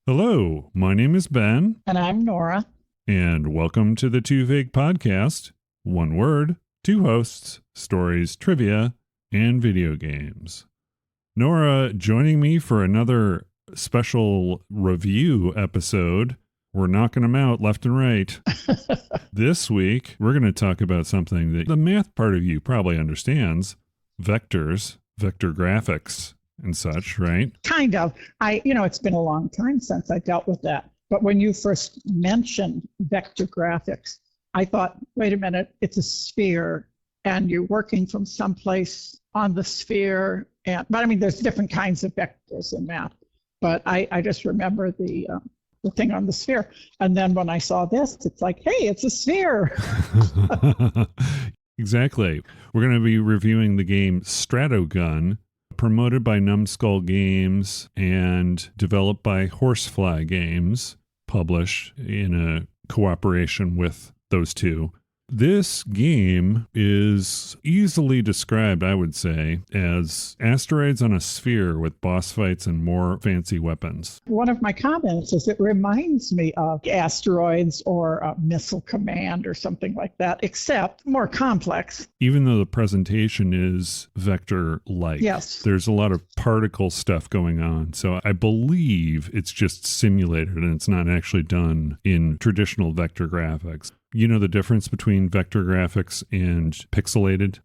Hello, my name is Ben, And I'm Nora. and welcome to the Too Vague Podcast. One word, two hosts, stories, trivia, and video games. Nora joining me for another special review episode. We're knocking them out left and right. This week, we're going to talk about something that the math part of you probably understands. Vectors, vector graphics, and such, right? Kind of. It's been a long time since I dealt with that. But when you first mentioned vector graphics, I thought, wait a minute, it's a sphere and you're working from someplace on the sphere. But there's different kinds of vectors in math. But I just remember the thing on the sphere. And then when I saw this, it's like, hey, it's a sphere. Exactly. We're going to be reviewing the game Stratogun, promoted by Numbskull Games and developed by Horsefly Games, published in a cooperation with those two. This game is easily described, I would say, as asteroids on a sphere with boss fights and more fancy weapons. One of my comments is it reminds me of Asteroids or Missile Command or something like that, except more complex. Even though the presentation is vector-like, yes, there's a lot of particle stuff going on. So I believe it's just simulated and it's not actually done in traditional vector graphics. You know the difference between vector graphics and pixelated?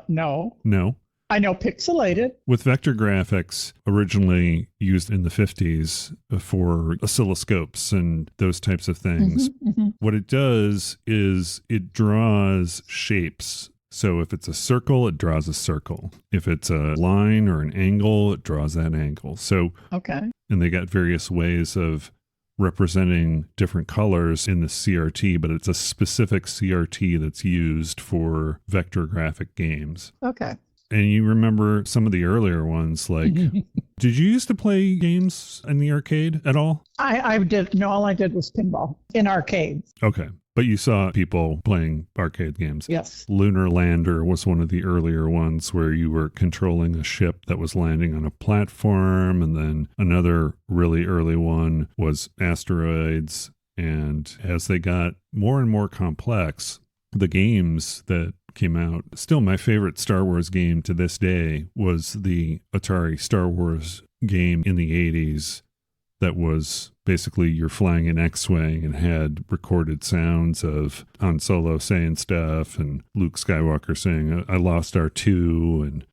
No. No. I know pixelated. With vector graphics, originally used in the 50s for oscilloscopes and those types of things, what it does is it draws shapes. So if it's a circle, it draws a circle. If it's a line or an angle, it draws that angle. So, okay. And they got various ways of representing different colors in the CRT, but it's a specific CRT that's used for vector graphic games. Okay. And you remember some of the earlier ones, like, did you used to play games in the arcade at all? I did. No, all I did was pinball in arcades. Okay. But you saw people playing arcade games. Yes. Lunar Lander was one of the earlier ones where you were controlling a ship that was landing on a platform. And then another really early one was Asteroids. And as they got more and more complex, the games that came out, still my favorite Star Wars game to this day was the Atari Star Wars game in the 80s. That was basically you're flying an X-Wing and had recorded sounds of Han Solo saying stuff and Luke Skywalker saying, I lost R2. And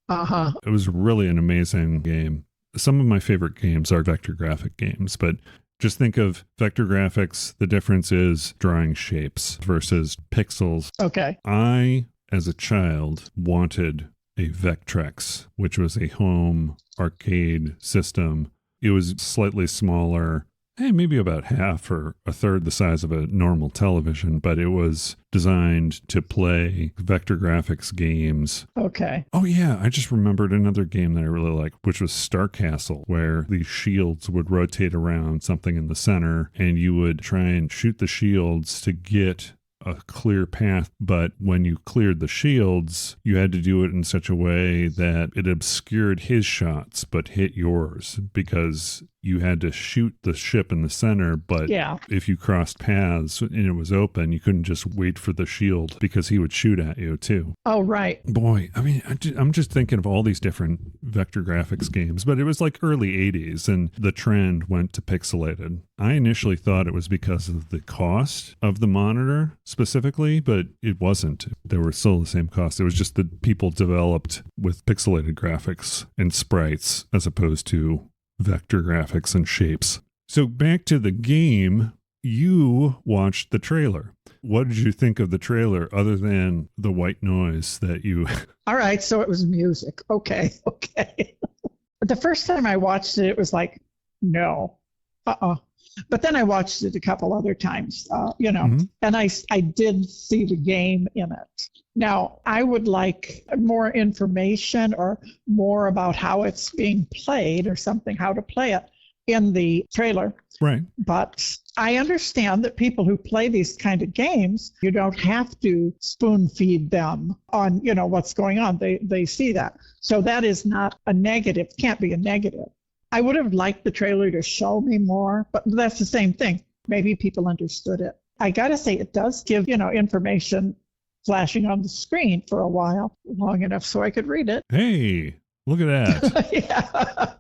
It was really an amazing game. Some of my favorite games are vector graphic games, but just think of vector graphics. The difference is drawing shapes versus pixels. Okay. I, as a child, wanted a Vectrex, which was a home arcade system. It was slightly smaller, maybe about half or a third the size of a normal television, but it was designed to play vector graphics games. Okay. Oh yeah, I just remembered another game that I really liked, which was Star Castle, where these shields would rotate around something in the center, and you would try and shoot the shields to get a clear path, but when you cleared the shields, you had to do it in such a way that it obscured his shots but hit yours, because you had to shoot the ship in the center, but if you crossed paths and it was open, you couldn't just wait for the shield because he would shoot at you too. Oh, right. Boy, I'm just thinking of all these different vector graphics games, but it was like early 80s and the trend went to pixelated. I initially thought it was because of the cost of the monitor specifically, but it wasn't. They were still the same cost. It was just that people developed with pixelated graphics and sprites as opposed to vector graphics and shapes. So back to the game, you watched the trailer. What did you think of the trailer other than the white noise that you... All right, so it was music. Okay. The first time I watched it, it was like, no. But then I watched it a couple other times, and I did see the game in it. Now, I would like more information or more about how it's being played or something, how to play it in the trailer. Right. But I understand that people who play these kind of games, you don't have to spoon feed them on, what's going on. They see that. So that is not a negative, can't be a negative. I would have liked the trailer to show me more, but that's the same thing. Maybe people understood it. I got to say, it does give, information flashing on the screen for a while, long enough so I could read it. Hey, look at that. Yeah.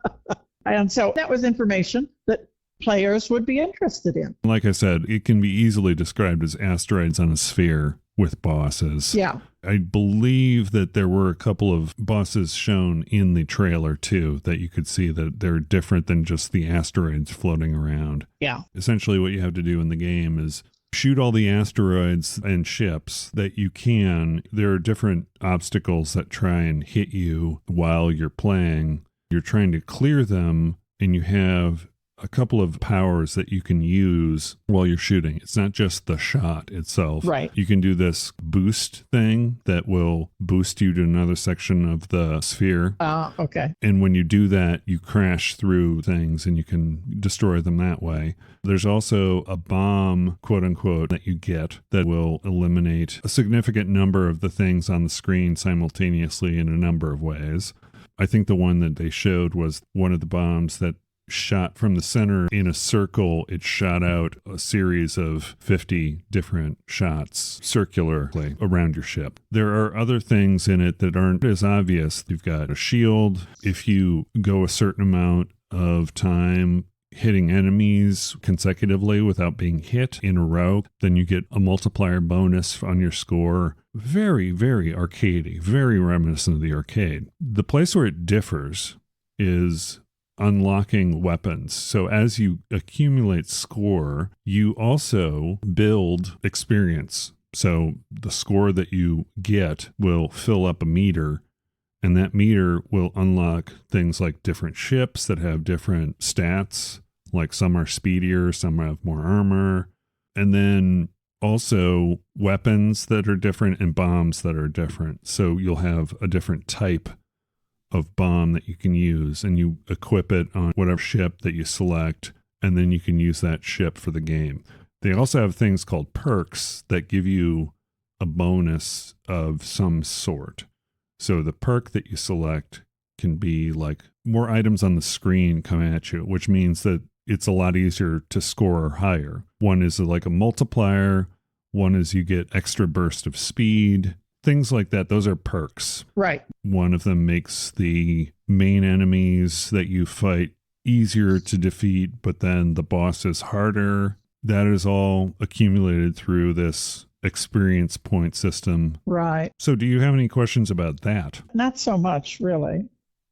And so that was information that players would be interested in. Like I said, it can be easily described as asteroids on a sphere with bosses. Yeah. I believe that there were a couple of bosses shown in the trailer too, that you could see that they're different than just the asteroids floating around. Yeah. Essentially what you have to do in the game is shoot all the asteroids and ships that you can. There are different obstacles that try and hit you while you're playing. You're trying to clear them, and you have a couple of powers that you can use while you're shooting. It's not just the shot itself. Right. You can do this boost thing that will boost you to another section of the sphere. Okay. And when you do that, you crash through things and you can destroy them that way. There's also a bomb, quote unquote, that you get that will eliminate a significant number of the things on the screen simultaneously in a number of ways. I think the one that they showed was one of the bombs that shot from the center in a circle. It shot out a series of 50 different shots circularly around your ship. There are other things in it that aren't as obvious. You've got a shield. If you go a certain amount of time hitting enemies consecutively without being hit in a row, then you get a multiplier bonus on your score. Very, very arcadey, very reminiscent of the arcade. The place where it differs is unlocking weapons. So as you accumulate score, you also build experience. So the score that you get will fill up a meter, and that meter will unlock things like different ships that have different stats, like some are speedier, some have more armor, and then also weapons that are different and bombs that are different. So you'll have a different type of bomb that you can use, and you equip it on whatever ship that you select, and then you can use that ship for the game. They also have things called perks that give you a bonus of some sort. So the perk that you select can be like more items on the screen come at you, which means that it's a lot easier to score higher. One is like a multiplier. One is you get extra burst of speed. Things like that. Those are perks. Right. One of them makes the main enemies that you fight easier to defeat, but then the boss is harder. That is all accumulated through this experience point system. Right. So do you have any questions about that? Not so much, really,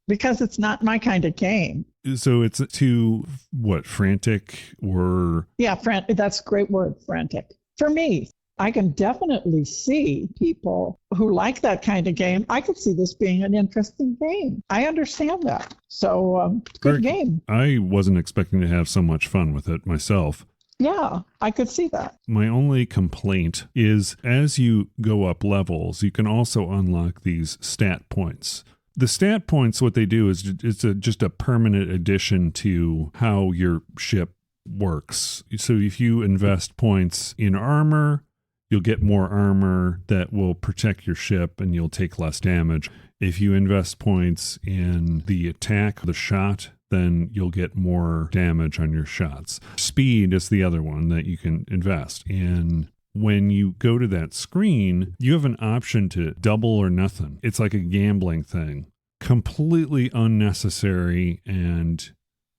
because it's not my kind of game. So it's to what, frantic or? Yeah, that's a great word, frantic. For me, I can definitely see people who like that kind of game. I could see this being an interesting game. I understand that. So, good game. I wasn't expecting to have so much fun with it myself. Yeah, I could see that. My only complaint is as you go up levels, you can also unlock these stat points. The stat points, what they do is it's just a permanent addition to how your ship works. So if you invest points in armor, you'll get more armor that will protect your ship and you'll take less damage. If you invest points in the attack, the shot, then you'll get more damage on your shots. Speed is the other one that you can invest in. When you go to that screen, you have an option to double or nothing. It's like a gambling thing. Completely unnecessary, and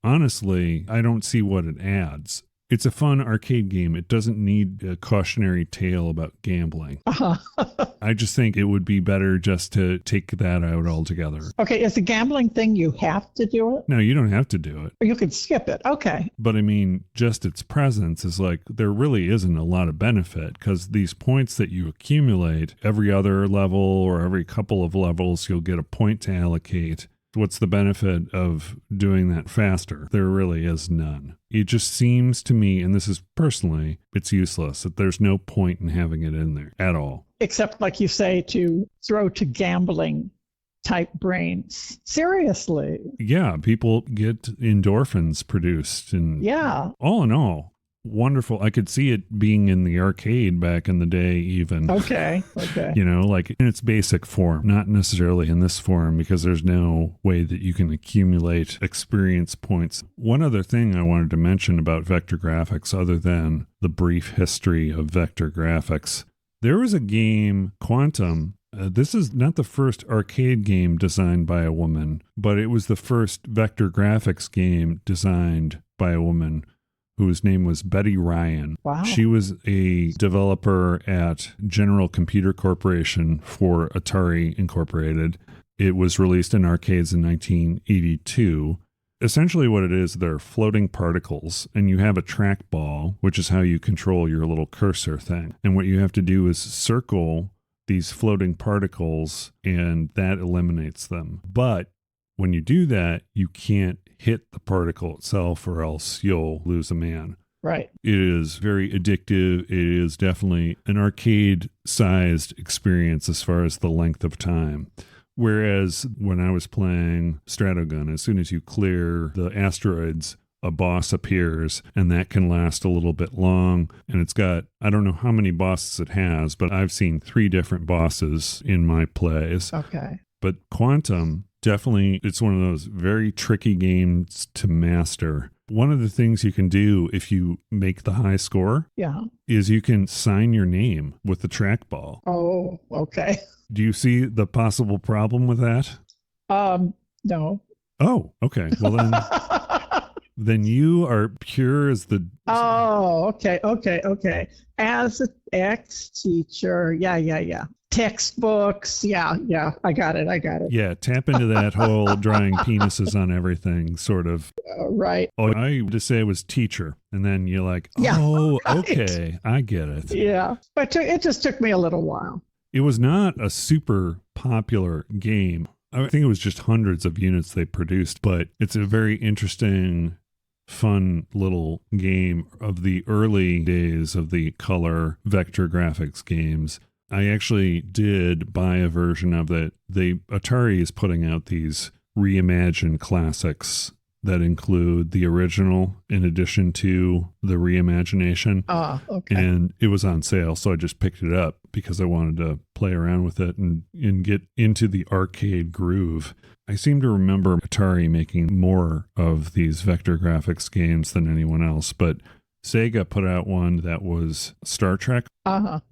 honestly, I don't see what it adds. It's a fun arcade game. It doesn't need a cautionary tale about gambling. I just think it would be better just to take that out altogether. Okay, is the gambling thing you have to do it? No, you don't have to do it. Or you could skip it. Okay. But I mean, just its presence is like, there really isn't a lot of benefit because these points that you accumulate every other level or every couple of levels, you'll get a point to allocate. What's the benefit of doing that faster? There really is none. It just seems to me, and this is personally, it's useless, that there's no point in having it in there at all. Except, like you say, to throw to gambling type brains. Seriously. Yeah, people get endorphins produced. And yeah. all in all, wonderful. I could see it being in the arcade back in the day even. Okay. You know, like in its basic form, not necessarily in this form because there's no way that you can accumulate experience points. One other thing I wanted to mention about vector graphics, other than the brief history of vector graphics, there was a game, Quantum. This is not the first arcade game designed by a woman, but it was the first vector graphics game designed by a woman whose name was Betty Ryan. Wow. She was a developer at General Computer Corporation for Atari Incorporated. It was released in arcades in 1982. Essentially what it is, they're floating particles, and you have a trackball, which is how you control your little cursor thing. And what you have to do is circle these floating particles, and that eliminates them. But when you do that, you can't hit the particle itself or else you'll lose a man. Right. It is very addictive. It is definitely an arcade-sized experience as far as the length of time. Whereas when I was playing Stratogun, as soon as you clear the asteroids, a boss appears, and that can last a little bit long. And it's got, I don't know how many bosses it has, but I've seen 3 different bosses in my plays. Okay. But Quantum, definitely, it's one of those very tricky games to master. One of the things you can do if you make the high score is you can sign your name with the trackball. Oh, okay. Do you see the possible problem with that? No. Oh, okay. Well, then... Then you are pure as the... Oh, okay. As an ex-teacher, yeah. Textbooks, yeah. I got it. Yeah, tap into that whole drawing penises on everything sort of. Right. Oh, I used to say it was teacher. And then you're like, oh, right. Okay, I get it. Yeah, but it just took me a little while. It was not a super popular game. I think it was just hundreds of units they produced, but it's a very interesting, fun little game of the early days of the color vector graphics games. I actually did buy a version of it. Atari is putting out these reimagined classics that include the original in addition to the reimagination. Okay. And it was on sale, so I just picked it up because I wanted to play around with it and get into the arcade groove. I seem to remember Atari making more of these vector graphics games than anyone else, but Sega put out one that was Star Trek.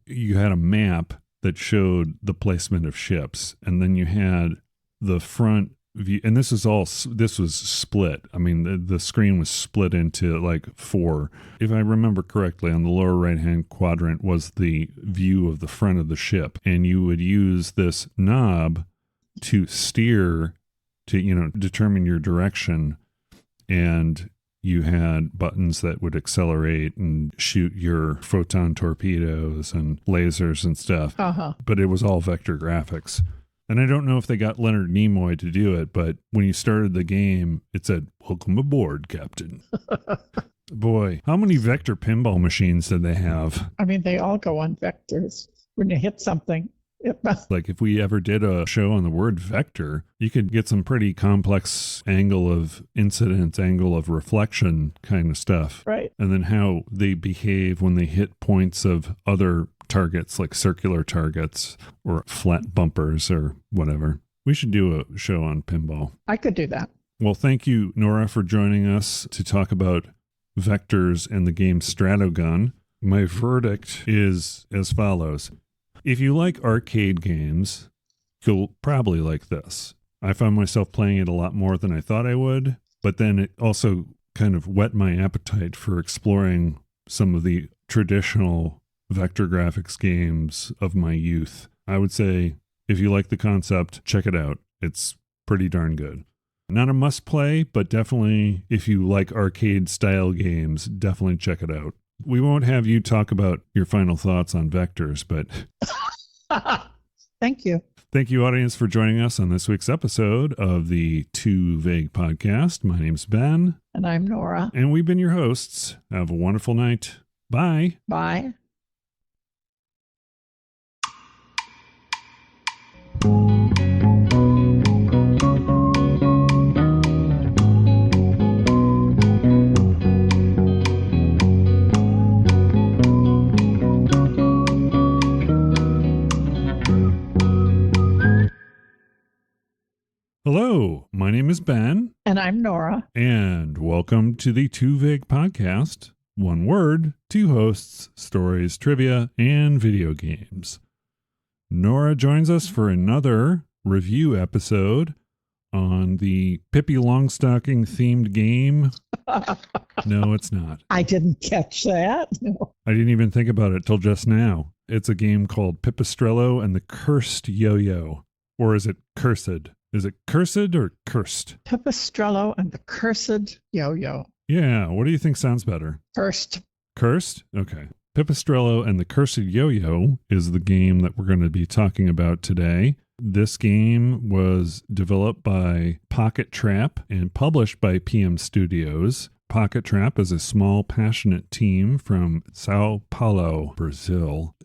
You had a map that showed the placement of ships, and then you had the front view, and this was split. I mean, the screen was split into like 4. If I remember correctly, on the lower right-hand quadrant was the view of the front of the ship, and you would use this knob to steer, to determine your direction, and you had buttons that would accelerate and shoot your photon torpedoes and lasers and stuff. But it was all vector graphics. And I don't know if they got Leonard Nimoy to do it, but when you started the game, it said, "Welcome aboard, Captain." Boy, how many vector pinball machines did they have? I mean, they all go on vectors. When you hit something, like if we ever did a show on the word vector, you could get some pretty complex angle of incidence, angle of reflection kind of stuff. Right. And then how they behave when they hit points of other targets, like circular targets or flat bumpers or whatever. We should do a show on pinball. I could do that. Well, thank you, Nora, for joining us to talk about vectors and the game Stratogun. My verdict is as follows. If you like arcade games, you'll probably like this. I found myself playing it a lot more than I thought I would, but then it also kind of whet my appetite for exploring some of the traditional vector graphics games of my youth. I would say, if you like the concept, check it out. It's pretty darn good. Not a must play, but definitely, if you like arcade style games, definitely check it out. We won't have you talk about your final thoughts on vectors, but... Thank you. Thank you, audience, for joining us on this week's episode of the Too Vague Podcast. My name's Ben. And I'm Nora. And we've been your hosts. Have a wonderful night. Bye. Bye. Hello, my name is Ben. And I'm Nora. And welcome to the Too Vague Podcast. One word, two hosts, stories, trivia, and video games. Nora joins us for another review episode on the Pipi Longstocking themed game. No, it's not. I didn't catch that. No. I didn't even think about it till just now. It's a game called Pipistrello and the Cursed Yoyo. Or is it Cursed? Is it Cursed or Cursed? Pipistrello and the Cursed Yo-yo. Yeah, what do you think sounds better? Cursed. Cursed? Okay. Pipistrello and the Cursed Yo-yo is the game that we're going to be talking about today. This game was developed by Pocket Trap and published by PM Studios. Pocket Trap is a small, passionate team from Sao Paulo, Brazil.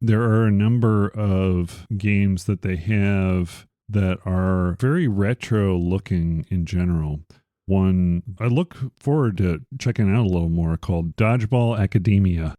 There are a number of games that they have that are very retro looking in general. One I look forward to checking out a little more called DodgeBall Academia,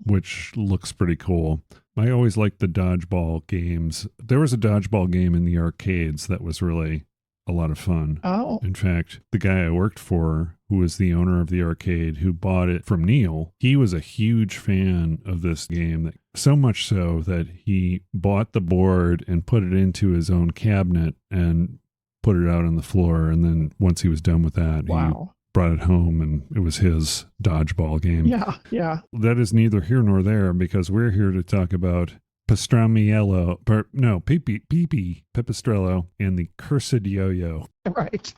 which looks pretty cool. I always liked the dodgeball games. There was a dodgeball game in the arcades that was really a lot of fun. Oh. In fact, the guy I worked for, who was the owner of the arcade, who bought it from Neil, he was a huge fan of this game, so much so that he bought the board and put it into his own cabinet and put it out on the floor. And then once he was done with that, he brought it home and it was his dodgeball game. Yeah. That is neither here nor there because we're here to talk about Pipistrello and the Cursed Yoyo. Right.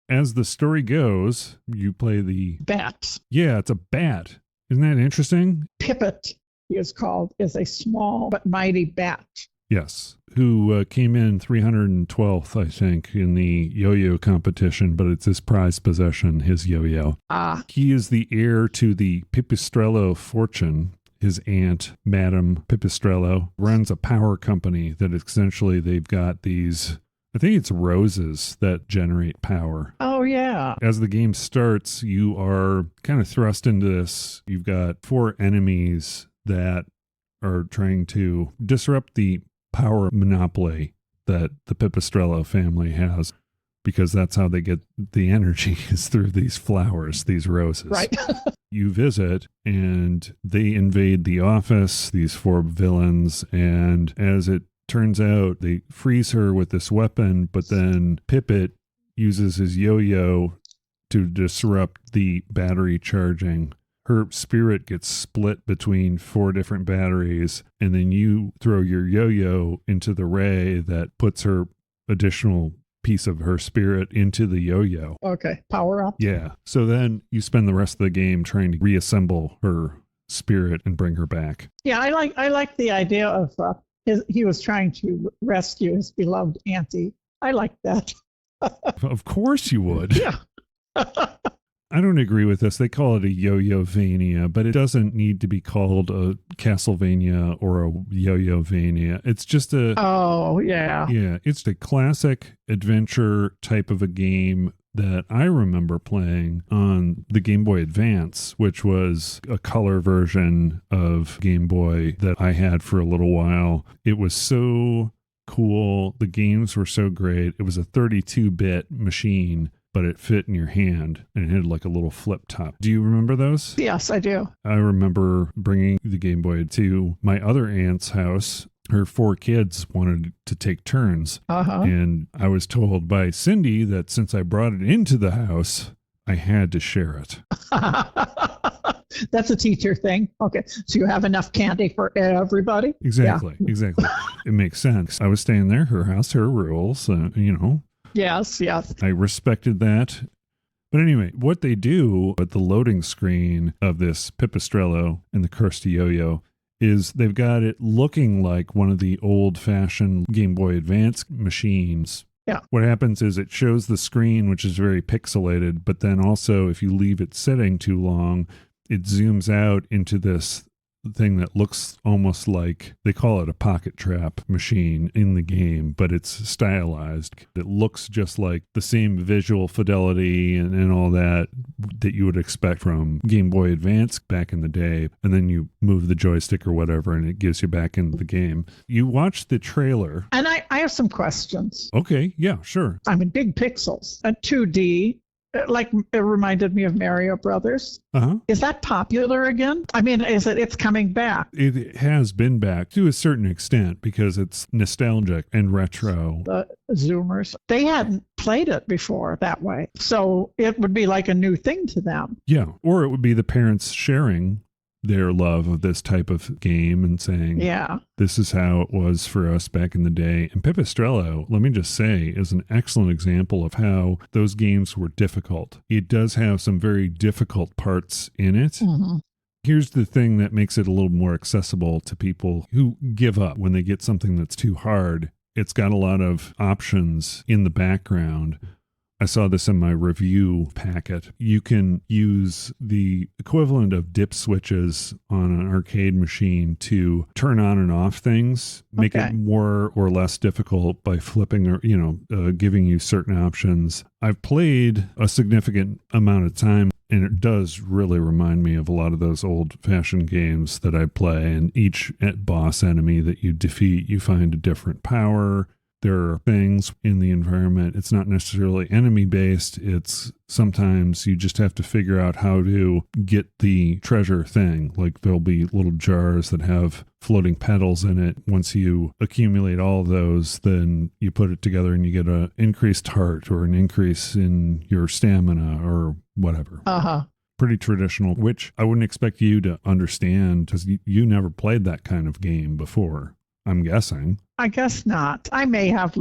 As the story goes, you play the bat. Yeah, it's a bat. Isn't that interesting? Pipit, he is called, is a small but mighty bat. Yes, who came in 312th, I think, in the yo-yo competition, but it's his prized possession, his yo-yo. He is the heir to the Pipistrello fortune. His aunt, Madame Pipistrello, runs a power company that essentially they've got these, I think it's roses that generate power. Oh, yeah. As the game starts, you are kind of thrust into this. You've got four enemies that are trying to disrupt the power monopoly that the Pipistrello family has, because that's how they get the energy is through these flowers, these roses. Right. You visit and they invade the office, these four villains, and as it turns out, they freeze her with this weapon, but then Pipit uses his yo-yo to disrupt the battery charging. Her spirit gets split between four different batteries, and then you throw your yo-yo into the ray that puts her additional piece of her spirit into the yo-yo. Okay, power up. Yeah. So then you spend the rest of the game trying to reassemble her spirit and bring her back. Yeah, I like the idea of he was trying to rescue his beloved auntie. I like that. Of course you would. Yeah. I don't agree with this. They call it a Yo-Yo-vania, but it doesn't need to be called a Castlevania or a Yo-Yo-vania. It's just a... Oh, yeah. Yeah, it's a classic adventure type of a game that I remember playing on the Game Boy Advance, which was a color version of Game Boy that I had for a little while. It was so cool. The games were so great. It was a 32-bit machine, but it fit in your hand and it had like a little flip top. Do you remember those? Yes, I do. I remember bringing the Game Boy to my other aunt's house. Her four kids wanted to take turns. And I was told by Cindy that since I brought it into the house, I had to share it. That's a teacher thing. Okay. So you have enough candy for everybody? Exactly. Yeah. Exactly. It makes sense. I was staying there, her house, her rules, Yes. I respected that. But anyway, what they do at the loading screen of this Pipistrello and the Cursed Yoyo is they've got it looking like one of the old-fashioned Game Boy Advance machines. Yeah. What happens is it shows the screen, which is very pixelated, but then also if you leave it sitting too long, it zooms out into this thing that looks almost like, they call it a pocket trap machine in the game, but it's stylized. It looks just like the same visual fidelity and all that you would expect from Game Boy Advance back in the day. And then you move the joystick or whatever, and it gives you back into the game. You watch the trailer. And I have some questions. Okay, yeah, sure. I mean, big pixels, a 2D, like it reminded me of Mario Brothers. Uh-huh. Is that popular again? I mean, it's coming back? It has been back to a certain extent because it's nostalgic and retro. The Zoomers, they hadn't played it before that way. So it would be like a new thing to them. Yeah, or it would be the parents sharing their love of this type of game and saying, yeah, this is how it was for us back in the day. And Pipistrello, let me just say, is an excellent example of how those games were difficult. It does have some very difficult parts in it. Mm-hmm. Here's the thing that makes it a little more accessible to people who give up when they get something that's too hard. It's got a lot of options in the background. I saw this in my review packet. You can use the equivalent of dip switches on an arcade machine to turn on and off things, make it more or less difficult by flipping or, giving you certain options. I've played a significant amount of time, and it does really remind me of a lot of those old-fashioned games that I play. And each boss enemy that you defeat, you find a different power. There are things in the environment. It's not necessarily enemy-based. It's sometimes you just have to figure out how to get the treasure thing. Like there'll be little jars that have floating petals in it. Once you accumulate all of those, then you put it together and you get an increased heart or an increase in your stamina or whatever. Uh-huh. Pretty traditional, which I wouldn't expect you to understand because you never played that kind of game before, I'm guessing. I guess not. I may have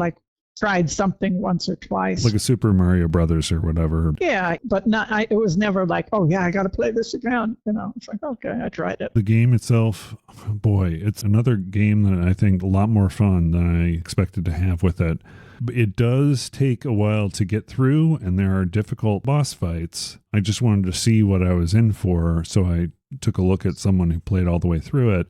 tried something once or twice. Like a Super Mario Brothers or whatever. Yeah, but not. It was never like, oh yeah, I got to play this again. It's like, okay, I tried it. The game itself, boy, it's another game that I think a lot more fun than I expected to have with it. But it does take a while to get through, and there are difficult boss fights. I just wanted to see what I was in for, so I took a look at someone who played all the way through it.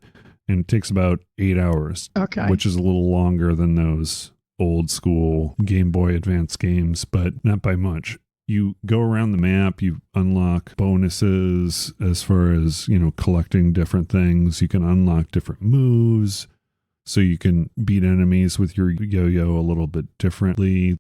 And it takes about 8 hours, which is a little longer than those old school Game Boy Advance games, but not by much. You go around the map, you unlock bonuses as far as, collecting different things. You can unlock different moves, so you can beat enemies with your yo-yo a little bit differently.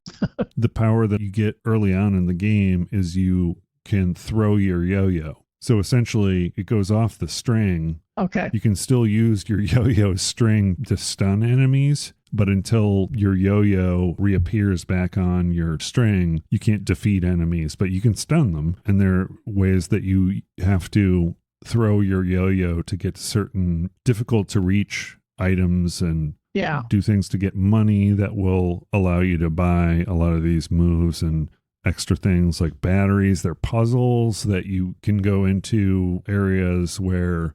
The power that you get early on in the game is you can throw your yo-yo. So essentially, it goes off the string. Okay. You can still use your yo-yo string to stun enemies, but until your yo-yo reappears back on your string, you can't defeat enemies, but you can stun them. And there are ways that you have to throw your yo-yo to get certain difficult-to-reach items and do things to get money that will allow you to buy a lot of these moves and extra things like batteries. They're puzzles that you can go into areas where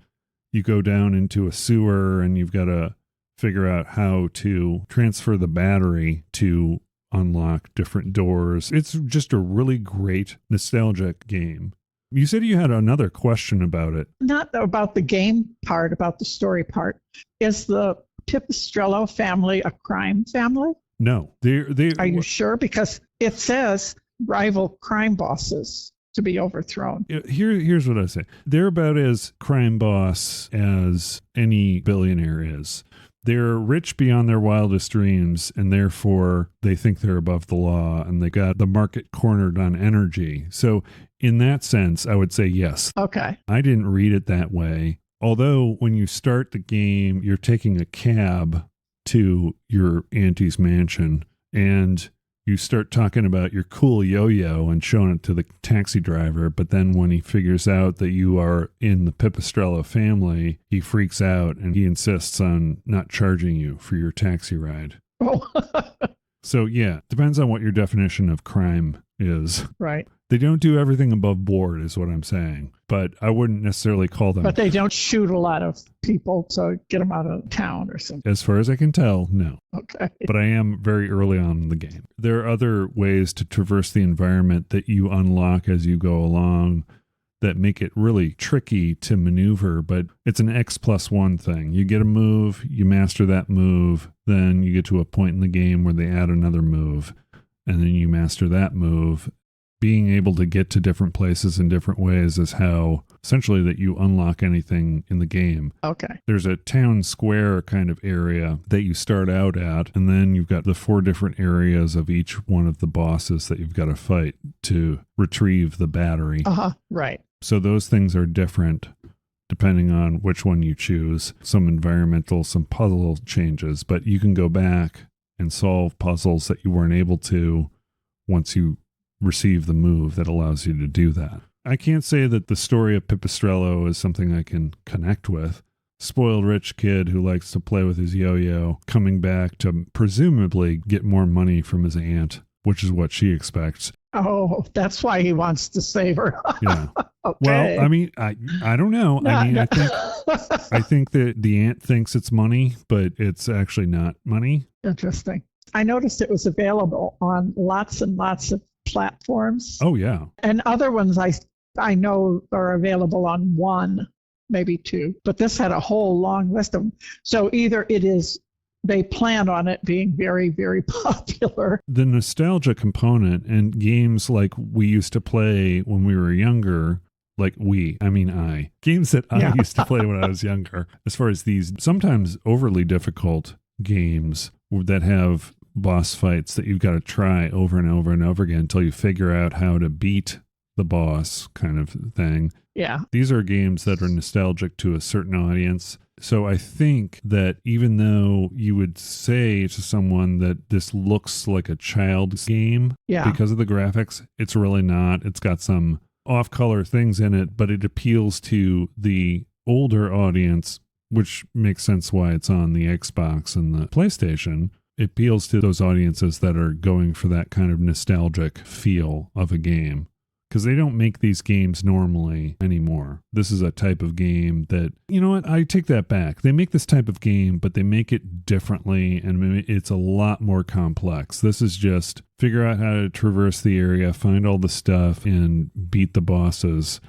you go down into a sewer and you've got to figure out how to transfer the battery to unlock different doors. It's just a really great nostalgic game. You said you had another question about it. Not about the game part, about the story part. Is the Pipistrello family a crime family? No. Are you sure? Because it says rival crime bosses to be overthrown. Here's what I say. They're about as crime boss as any billionaire is. They're rich beyond their wildest dreams, and therefore they think they're above the law, and they got the market cornered on energy. So in that sense, I would say yes. Okay. I didn't read it that way. Although when you start the game, you're taking a cab to your auntie's mansion, and you start talking about your cool yo-yo and showing it to the taxi driver. But then when he figures out that you are in the Pipistrello family, he freaks out and he insists on not charging you for your taxi ride. Oh. So yeah, depends on what your definition of crime is. Right. They don't do everything above board is what I'm saying, but I wouldn't necessarily call them. But they don't shoot a lot of people to get them out of town or something. As far as I can tell, no. Okay. But I am very early on in the game. There are other ways to traverse the environment that you unlock as you go along. that make it really tricky to maneuver, but it's an X+1 thing. You get a move, you master that move, then you get to a point in the game where they add another move, and then you master that move. Being able to get to different places in different ways is how essentially that you unlock anything in the game. Okay. There's a town square kind of area that you start out at, and then you've got the 4 different areas of each one of the bosses that you've got to fight to retrieve the battery. Right. So those things are different depending on which one you choose. Some environmental, some puzzle changes, but you can go back and solve puzzles that you weren't able to once you receive the move that allows you to do that. I can't say that the story of Pipistrello is something I can connect with. Spoiled rich kid who likes to play with his yo-yo, coming back to presumably get more money from his aunt, which is what she expects. Oh, that's why he wants to save her. Yeah. Okay. Well, I mean, I don't know. I think that the aunt thinks it's money, but it's actually not money. Interesting. I noticed it was available on lots and lots of platforms. Oh, yeah. And other ones I know are available on 1, maybe 2, but this had a whole long list of them. So either they plan on it being very, very popular. The nostalgia component and games like we used to play when we were younger, games that I used to play when I was younger, as far as these sometimes overly difficult games that have boss fights that you've got to try over and over and over again until you figure out how to beat the boss kind of thing. Yeah. These are games that are nostalgic to a certain audience. So I think that even though you would say to someone that this looks like a child's game because of the graphics, it's really not. It's got some off-color things in it, but it appeals to the older audience, which makes sense why it's on the Xbox and the PlayStation. It appeals to those audiences that are going for that kind of nostalgic feel of a game. Because they don't make these games normally anymore. This is a type of game that, you know what, I take that back. They make this type of game, but they make it differently, and it's a lot more complex. This is just figure out how to traverse the area, find all the stuff, and beat the bosses.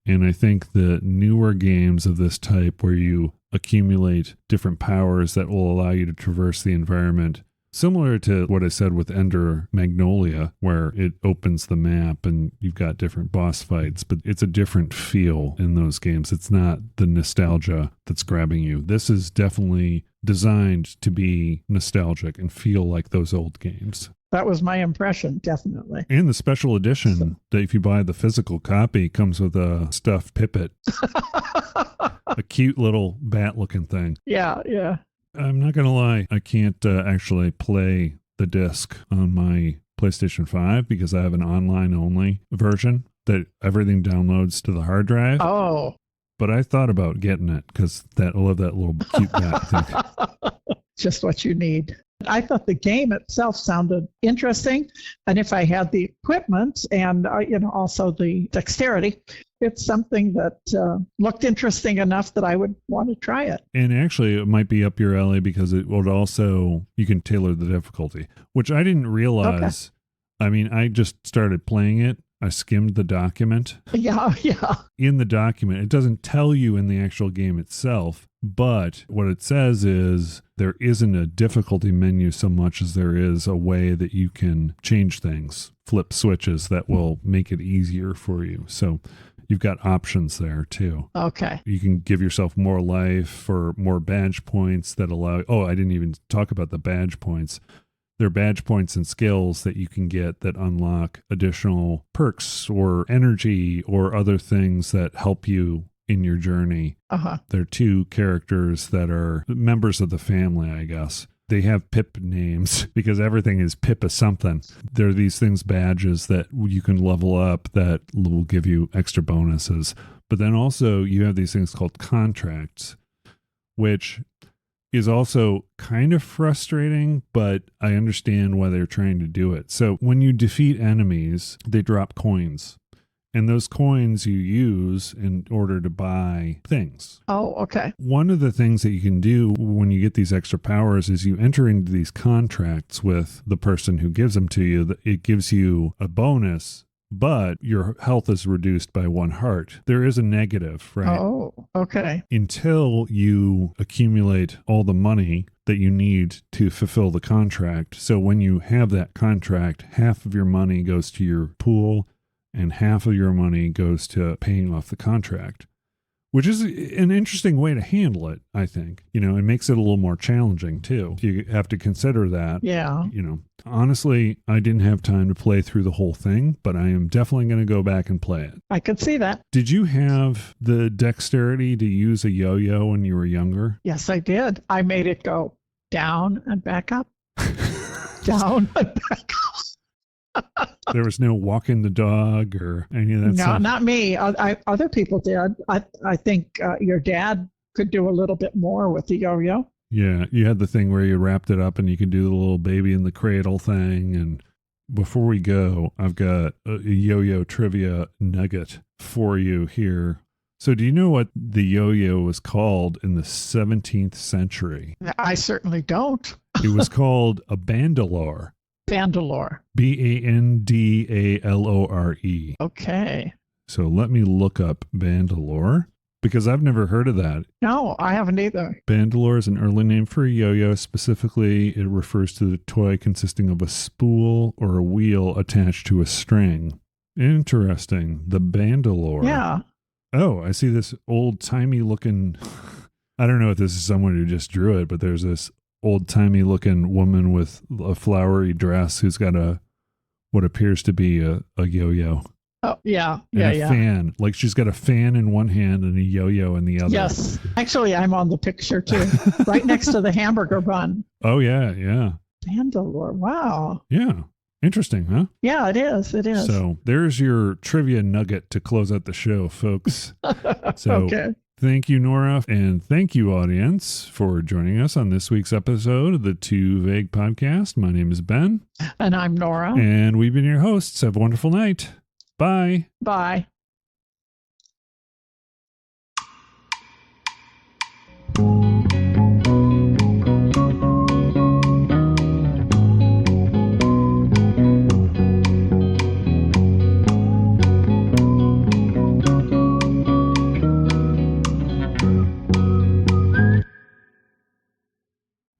And I think the newer games of this type where you accumulate different powers that will allow you to traverse the environment, similar to what I said with Ender Magnolia, where it opens the map and you've got different boss fights, but it's a different feel in those games. It's not the nostalgia that's grabbing you. This is definitely designed to be nostalgic and feel like those old games. That was my impression, definitely. And the special edition that if you buy the physical copy comes with a stuffed Pipit. A cute little bat-looking thing. Yeah, yeah. I'm not going to lie. I can't actually play the disc on my PlayStation 5 because I have an online-only version that everything downloads to the hard drive. Oh. But I thought about getting it because I love that little cute bat thing. Just what you need. I thought the game itself sounded interesting. And if I had the equipment and, also the dexterity, it's something that looked interesting enough that I would want to try it. And actually, it might be up your alley because it would also, you can tailor the difficulty, which I didn't realize. Okay. I mean, I just started playing it. I skimmed the document. Yeah. In the document, it doesn't tell you in the actual game itself, but what it says is there isn't a difficulty menu so much as there is a way that you can change things, flip switches that will make it easier for you. So you've got options there too. Okay. You can give yourself more life or more badge points that allow, I didn't even talk about the badge points. There are badge points and skills that you can get that unlock additional perks or energy or other things that help you in your journey. There are 2 characters that are members of the family, I guess. They have Pip names because everything is Pip of something. There are these things, badges that you can level up that will give you extra bonuses. But then also you have these things called contracts, which is also kind of frustrating, but I understand why they're trying to do it. So when you defeat enemies, they drop coins. And those coins you use in order to buy things. Oh, okay. One of the things that you can do when you get these extra powers is you enter into these contracts with the person who gives them to you. It gives you a bonus but your health is reduced by 1 heart. There is a negative, right? Oh, okay. Until you accumulate all the money that you need to fulfill the contract. So when you have that contract, half of your money goes to your pool and half of your money goes to paying off the contract, which is an interesting way to handle it, I think. It makes it a little more challenging too. You have to consider that. Yeah. Honestly, I didn't have time to play through the whole thing, but I am definitely going to go back and play it. I could see that. Did you have the dexterity to use a yo-yo when you were younger? Yes, I did. I made it go down and back up, down and back up. There was no walking the dog or any of that No, stuff? not me. Other people did. I think your dad could do a little bit more with the yo-yo. Yeah, you had the thing where you wrapped it up and you could do the little baby in the cradle thing. And before we go, I've got a yo-yo trivia nugget for you here. So do you know what the yo-yo was called in the 17th century? I certainly don't. It was called a bandolore. Bandolore. Bandalore. Okay. So let me look up bandolore, because I've never heard of that. No, I haven't either. Bandolore is an early name for a yo-yo. Specifically, it refers to the toy consisting of a spool or a wheel attached to a string. Interesting. The bandolore. Yeah. Oh, I see this old-timey looking... I don't know if this is someone who just drew it, but there's this old-timey looking woman with a flowery dress who's got what appears to be a yo-yo. Oh, yeah. And Yeah, a yeah. fan. Like she's got a fan in one hand and a yo-yo in the other. Yes. Actually, I'm on the picture too. Right next to the hamburger bun. Oh, yeah, yeah. Bandolore. Wow. Yeah. Interesting, huh? Yeah, it is. It is. So there's your trivia nugget to close out the show, folks. So Okay. thank you, Nora, and thank you, audience, for joining us on this week's episode of the Too Vague Podcast. My name is Ben. And I'm Nora. And we've been your hosts. Have a wonderful night. Bye. Bye.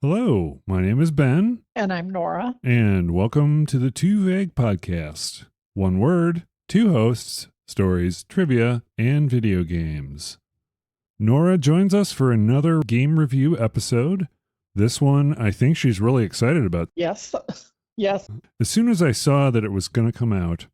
Hello, my name is Ben. And I'm Nora. And welcome to the Too Vague Podcast. One word, 2 hosts, stories, trivia, and video games. Nora joins us for another game review episode. This one, I think she's really excited about. Yes. Yes. As soon as I saw that it was going to come out,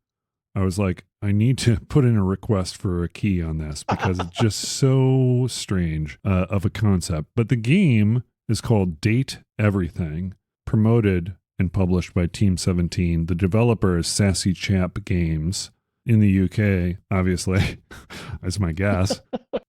I was like, I need to put in a request for a key on this because it's just so strange of a concept. But the game is called Date Everything, promoted and published by Team 17. The developer is Sassy Chap Games in the UK, obviously. That's my guess.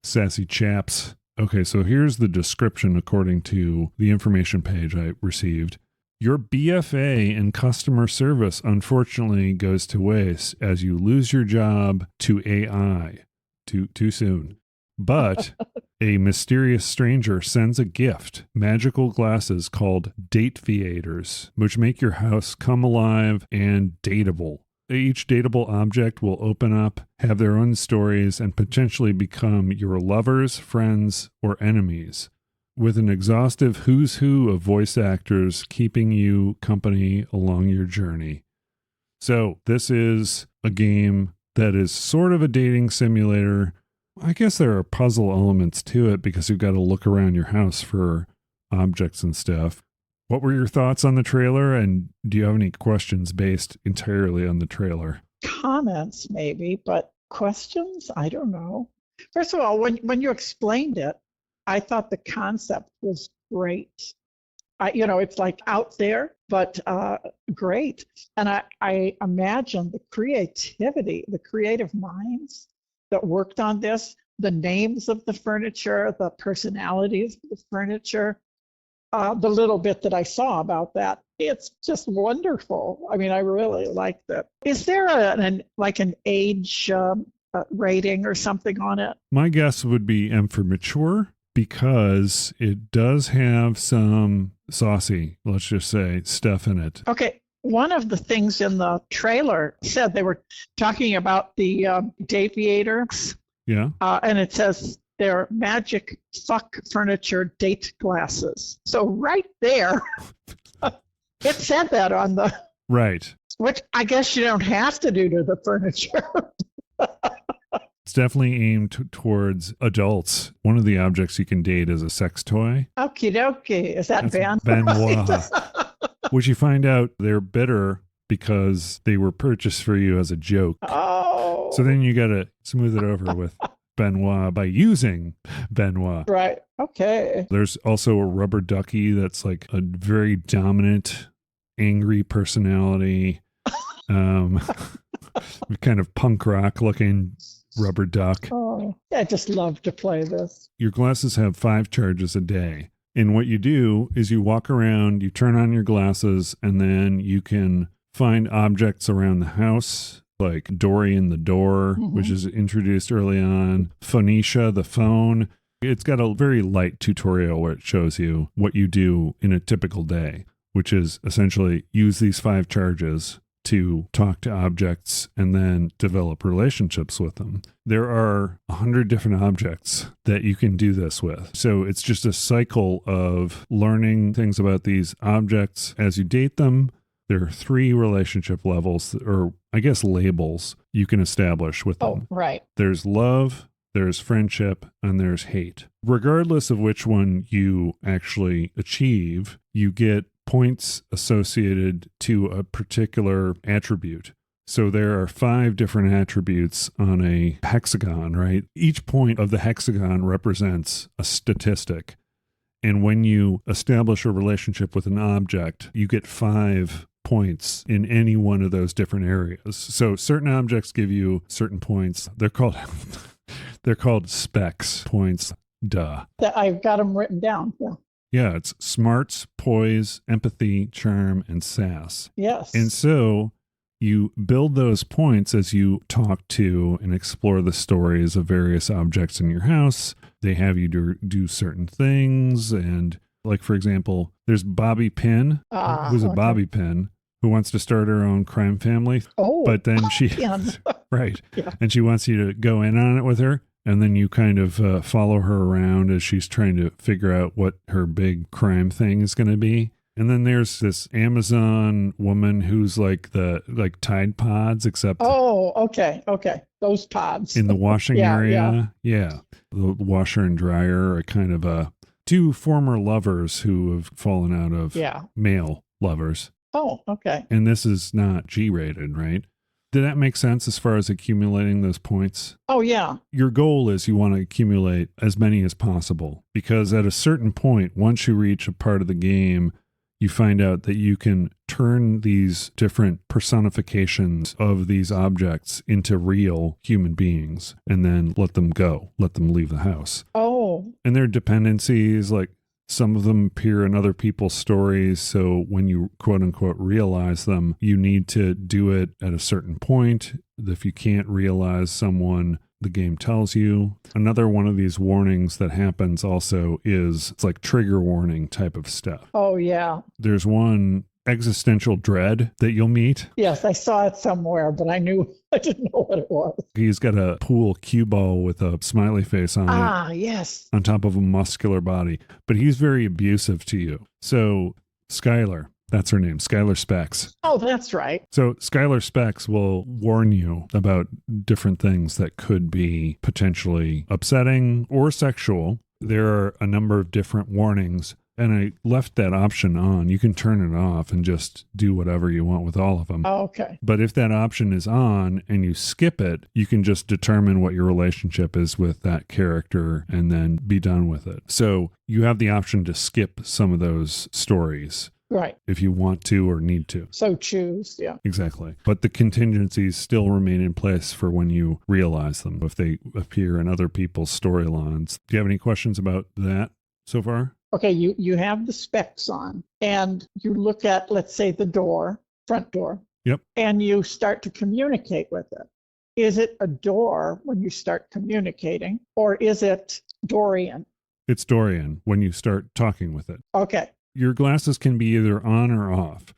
Sassy Chaps. Okay, so here's the description according to the information page I received. Your BFA in customer service unfortunately goes to waste as you lose your job to AI. Too soon. But a mysterious stranger sends a gift, magical glasses called Dateviators, which make your house come alive and dateable. Each dateable object will open up, have their own stories, and potentially become your lovers, friends, or enemies, with an exhaustive who's who of voice actors keeping you company along your journey. So this is a game that is sort of a dating simulator. I guess there are puzzle elements to it because you've got to look around your house for objects and stuff. What were your thoughts on the trailer, and do you have any questions based entirely on the trailer? Comments, maybe, but questions? I don't know. First of all, when you explained it, I thought the concept was great. It's like out there, but great. And I imagine the creativity, the creative minds that worked on this, the names of the furniture, the personalities of the furniture, the little bit that I saw about that, it's just wonderful. I mean, I really liked it. Is there an age rating or something on it? My guess would be M for mature, because it does have some saucy, let's just say, stuff in it. Okay. One of the things in the trailer said they were talking about the Daviators, Yeah. and it says they're magic fuck furniture date glasses. So right there, it said that on the, Right. which I guess you don't have to do to the furniture. It's definitely aimed towards adults. One of the objects you can date is a sex toy. Okie dokie. Is that That's Van? Benoit. Which you find out they're bitter because they were purchased for you as a joke. Oh. So then you got to smooth it over with Benoit by using Benoit. Right. Okay. There's also a rubber ducky that's like a very dominant, angry personality. Kind of punk rock looking rubber duck. Oh, I just love to play this. Your glasses have 5 charges a day. And what you do is you walk around, you turn on your glasses, and then you can find objects around the house, like Dorian the door, which is introduced early on, Phoenicia the phone. It's got a very light tutorial where it shows you what you do in a typical day, which is essentially use these 5 charges to talk to objects and then develop relationships with them. There are 100 different objects that you can do this with. So it's just a cycle of learning things about these objects as you date them. There are 3 relationship levels, or I guess labels, you can establish with them. Oh, right. There's love, there's friendship, and there's hate. Regardless of which one you actually achieve, you get points associated to a particular attribute. So there are 5 different attributes on a hexagon, right? Each point of the hexagon represents a statistic. And when you establish a relationship with an object, you get 5 points in any one of those different areas. So certain objects give you certain points. They're called specs points. Duh. I've got them written down. Yeah. Yeah, it's smarts, poise, empathy, charm, and sass. Yes. And so you build those points as you talk to and explore the stories of various objects in your house. They have you do certain things. And like, for example, there's Bobby Pin, who's a bobby pin, who wants to start her own crime family. Oh, but then she, right. Yeah. And she wants you to go in on it with her. And then you kind of follow her around as she's trying to figure out what her big crime thing is going to be. And then there's this Amazon woman who's like Tide Pods, except okay. Those pods in the washing area. Yeah, the washer and dryer are kind of 2 former lovers who have fallen out of male lovers. Oh, okay. And this is not G-rated, right? Did that make sense as far as accumulating those points? Oh, yeah. Your goal is you want to accumulate as many as possible, because at a certain point, once you reach a part of the game, you find out that you can turn these different personifications of these objects into real human beings and then let them go, let them leave the house. Oh. And their dependencies, like some of them appear in other people's stories. So when you quote unquote realize them, you need to do it at a certain point. If you can't realize someone, the game tells you. Another one of these warnings that happens also is it's like trigger warning type of stuff. Oh, yeah. There's one existential dread that you'll meet. Yes, I saw it somewhere, but I didn't know what it was. He's got a pool cue ball with a smiley face on it. Ah, yes. On top of a muscular body. But he's very abusive to you. So Skylar, that's her name, Skylar Specs. Oh, that's right. So Skylar Specs will warn you about different things that could be potentially upsetting or sexual. There are a number of different warnings, and I left that option on. You can turn it off and just do whatever you want with all of them. Oh, okay. But if that option is on and you skip it, you can just determine what your relationship is with that character and then be done with it. So you have the option to skip some of those stories. Right. If you want to or need to. So choose, yeah. Exactly. But the contingencies still remain in place for when you realize them, if they appear in other people's storylines. Do you have any questions about that so far? Okay, you have the specs on, and you look at, let's say, the door, front door. Yep. And you start to communicate with it. Is it a door when you start communicating, or is it Dorian? It's Dorian when you start talking with it. Okay. Your glasses can be either on or off.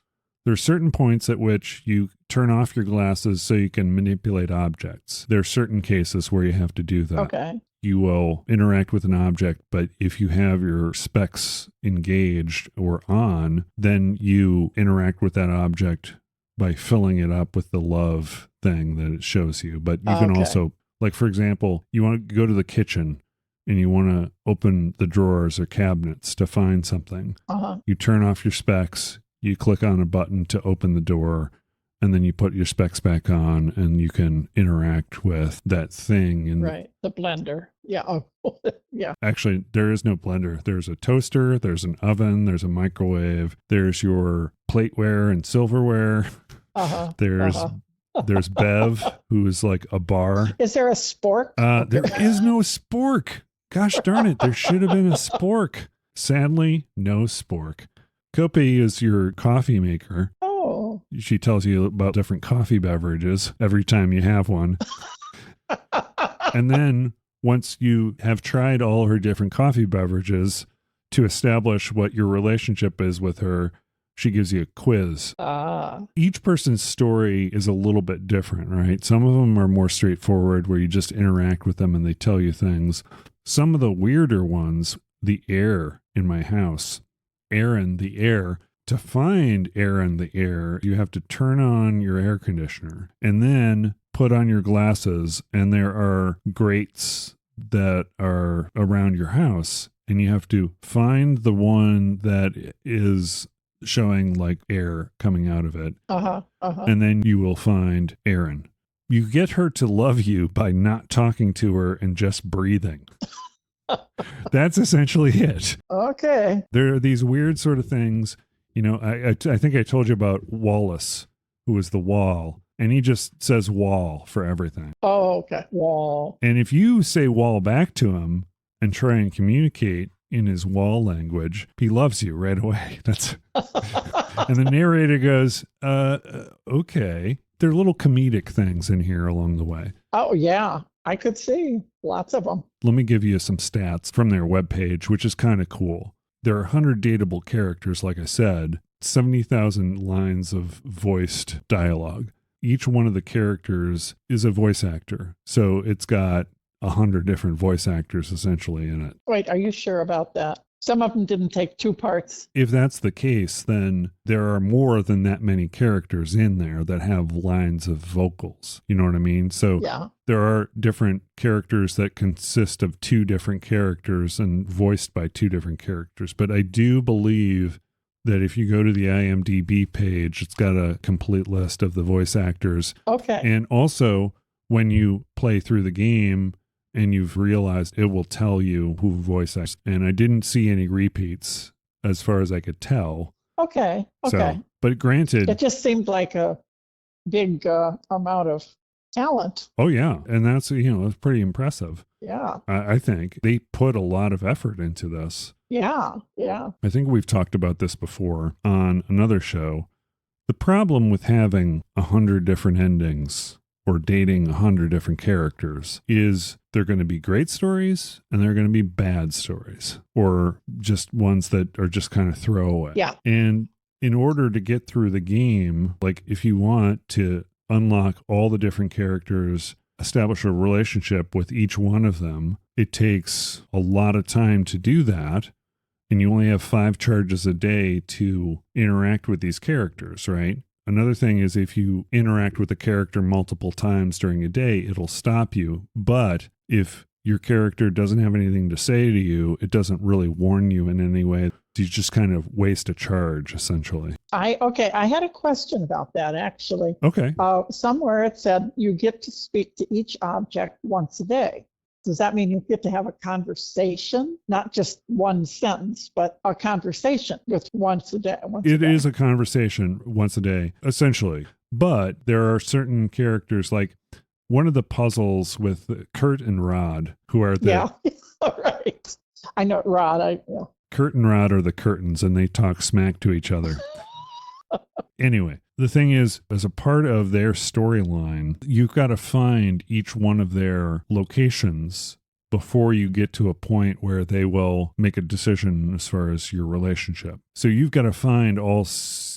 There are certain points at which you turn off your glasses so you can manipulate objects. There are certain cases where you have to do that. Okay. You will interact with an object, but if you have your specs engaged or on, then you interact with that object by filling it up with the love thing that it shows you. But you can also, like, for example, you want to go to the kitchen and you want to open the drawers or cabinets to find something. You turn off your specs, you click on a button to open the door, and then you put your specs back on and you can interact with that thing. And right. The blender. Yeah. Oh, yeah. Actually, there is no blender. There's a toaster, there's an oven, there's a microwave, there's your plateware and silverware. There's Bev, who is like a bar. Is there a spork? There is no spork. Gosh darn it. There should have been a spork. Sadly, no spork. Kopi is your coffee maker. Oh. She tells you about different coffee beverages every time you have one. And then once you have tried all her different coffee beverages to establish what your relationship is with her, she gives you a quiz. Each person's story is a little bit different, right? Some of them are more straightforward where you just interact with them and they tell you things. Some of the weirder ones, the air in my house, Aaron the air. To find Aaron the air, you have to turn on your air conditioner and then put on your glasses, and there are grates that are around your house, and you have to find the one that is showing like air coming out of it. And then you will find Aaron. You get her to love you by not talking to her and just breathing. That's essentially it. Okay. There are these weird sort of things. You know, I think I told you about Wallace, who was the wall, and he just says wall for everything. Oh, okay. Wall. And if you say wall back to him and try and communicate in his wall language, he loves you right away. That's and the narrator goes, okay. There are little comedic things in here along the way. Oh, yeah. I could see lots of them. Let me give you some stats from their webpage, which is kind of cool. There are 100 dateable characters, like I said, 70,000 lines of voiced dialogue. Each one of the characters is a voice actor. So it's got 100 different voice actors essentially in it. Wait, are you sure about that? Some of them didn't take two parts. If that's the case, then there are more than that many characters in there that have lines of vocals. You know what I mean? So there are different characters that consist of two different characters and voiced by two different characters. But I do believe that if you go to the IMDb page, it's got a complete list of the voice actors. Okay. And also, when you play through the game, and you've realized, it will tell you who voice acts. And I didn't see any repeats as far as I could tell. Okay. So, but granted, it just seemed like a big amount of talent. Oh, yeah. And that's, it's pretty impressive. Yeah. I think they put a lot of effort into this. Yeah. I think we've talked about this before on another show. The problem with having 100 different endings or dating 100 different characters is they're going to be great stories and they're going to be bad stories, or just ones that are just kind of throwaway. Yeah. And in order to get through the game, like if you want to unlock all the different characters, establish a relationship with each one of them, it takes a lot of time to do that. And you only have 5 charges a day to interact with these characters, right? Another thing is if you interact with a character multiple times during a day, it'll stop you. But if your character doesn't have anything to say to you, it doesn't really warn you in any way. You just kind of waste a charge, essentially. I had a question about that, actually. Okay. Somewhere it said you get to speak to each object once a day. Does that mean you get to have a conversation, not just one sentence, but a conversation with once a day? It is a conversation once a day, essentially. But there are certain characters, like one of the puzzles with Kurt and Rod, who are the... Yeah, right. I know Rod. Kurt and Rod are the curtains, and they talk smack to each other. Anyway, the thing is, as a part of their storyline, you've got to find each one of their locations before you get to a point where they will make a decision as far as your relationship. So you've got to find all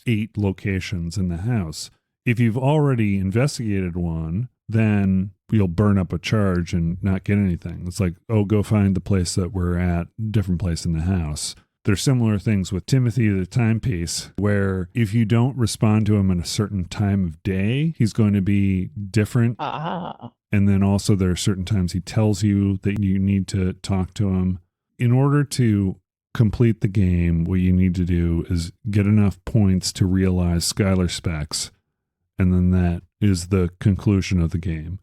8 locations in the house. If you've already investigated one, then you'll burn up a charge and not get anything. It's like, oh, go find the place that we're at, different place in the house. There's similar things with Timothy the Timepiece, where if you don't respond to him at a certain time of day, he's going to be different. And then also there are certain times he tells you that you need to talk to him. In order to complete the game, what you need to do is get enough points to realize Skylar specs, and then that is the conclusion of the game.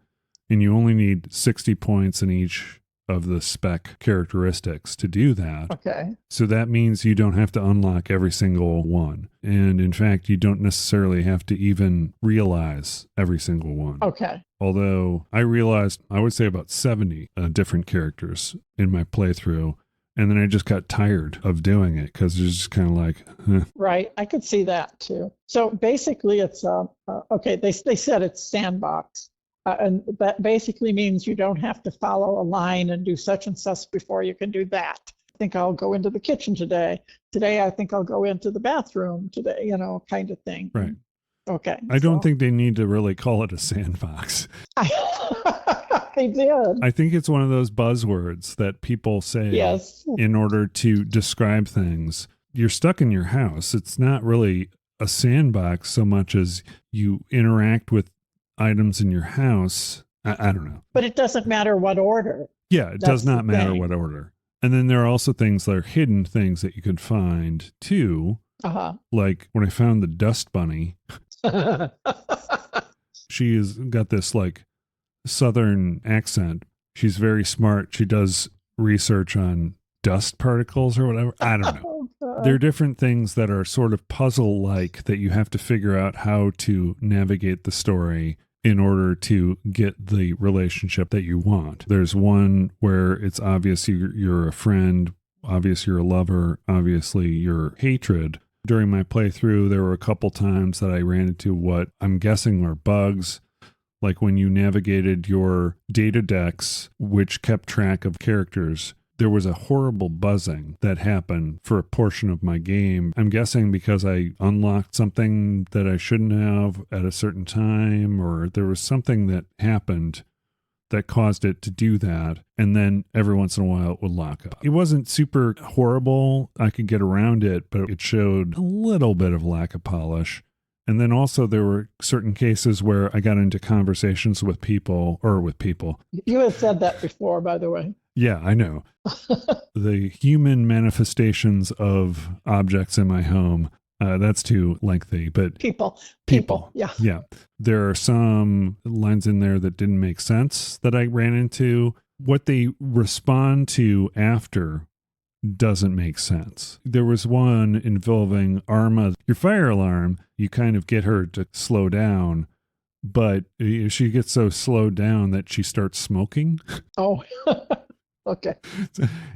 And you only need 60 points in each of the spec characteristics to do that. Okay. So that means you don't have to unlock every single one. And in fact, you don't necessarily have to even realize every single one. Okay. Although I realized, I would say about 70 different characters in my playthrough. And then I just got tired of doing it because it's just kind of like, Right. I could see that too. So basically it's, okay, they said it's sandbox. And that basically means you don't have to follow a line and do such and such before you can do that. I think I'll go into the kitchen today. Today, I think I'll go into the bathroom today, kind of thing. Right. Okay. I don't think they need to really call it a sandbox. They did. I think it's one of those buzzwords that people say in order to describe things. You're stuck in your house. It's not really a sandbox so much as you interact with items in your house. I don't know. But it doesn't matter what order. Yeah, it does not matter what order. And then there are also things that are hidden things that you could find too. Like when I found the dust bunny, she has got this like southern accent. She's very smart. She does research on dust particles or whatever. I don't know. There are different things that are sort of puzzle-like that you have to figure out how to navigate the story in order to get the relationship that you want. There's one where it's obvious you're a friend, obvious you're a lover, obviously you're hatred. During my playthrough, there were a couple times that I ran into what I'm guessing are bugs, like when you navigated your data decks, which kept track of characters. There was a horrible buzzing that happened for a portion of my game. I'm guessing because I unlocked something that I shouldn't have at a certain time, or there was something that happened that caused it to do that. And then every once in a while it would lock up. It wasn't super horrible. I could get around it, but it showed a little bit of lack of polish. And then also there were certain cases where I got into conversations with people. You have said that before, by the way. Yeah, I know. The human manifestations of objects in my home, that's too lengthy, but people. Yeah. There are some lines in there that didn't make sense that I ran into. What they respond to after doesn't make sense. There was one involving Arma, your fire alarm. You kind of get her to slow down, but she gets so slowed down that she starts smoking. Oh, okay.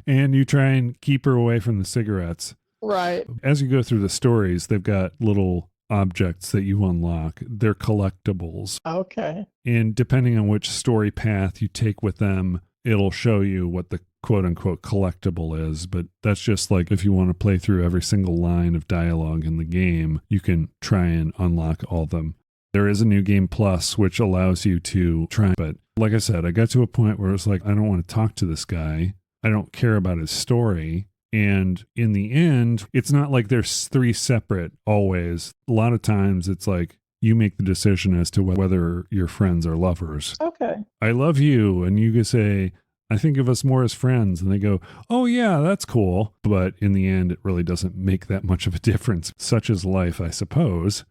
And you try and keep her away from the cigarettes. Right. As you go through the stories, they've got little objects that you unlock. They're collectibles. Okay. And depending on which story path you take with them, it'll show you what the quote unquote collectible is. But that's just like if you want to play through every single line of dialogue in the game, you can try and unlock all of them. There is a new game plus, which allows you to try. But like I said, I got to a point where it's like, I don't want to talk to this guy. I don't care about his story. And in the end, it's not like there's 3 separate always. A lot of times it's like you make the decision as to whether you're friends or lovers. Okay. I love you. And you can say, I think of us more as friends. And they go, oh yeah, that's cool. But in the end, it really doesn't make that much of a difference. Such is life, I suppose.